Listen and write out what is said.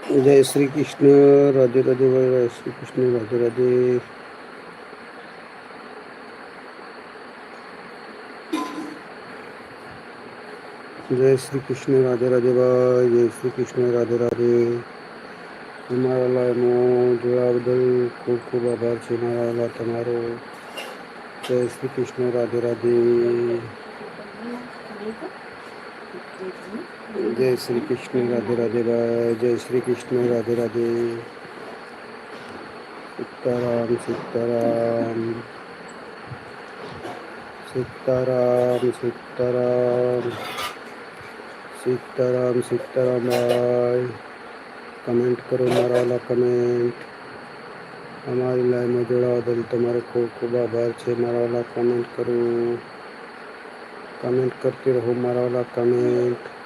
જય શ્રી કૃષ્ણ. રાધે રાધે ભાઈ. જય શ્રી કૃષ્ણ. રાધે રાધે. જય શ્રી કૃષ્ણ. રાધે રાધે ભાઈ. જય શ્રી કૃષ્ણ. રાધે રાધે. અમારા લાઈવમાં જોડાવા બદલ ખૂબ ખૂબ આભાર છે મારા વાલા તમારો. જય શ્રી કૃષ્ણ. રાધે રાધે. જય શ્રી કૃષ્ણ. રાધે રાધે ભાઈ. જય શ્રી કૃષ્ણ. રાધે રાધે. સીતારામ સીતારામ. સીતારામ સીતારામ. સીતારામ સીતારામ ભાઈ. કમેન્ટ કરો મારા વાલા, કમેન્ટ. અમારી લાઈવમાં જોડાવા બદલ તમારો ખૂબ ખૂબ આભાર છે મારા વાલા. કમેન્ટ કરો, કમેન્ટ કરતી રહો મારા વાલા, કમેન્ટ.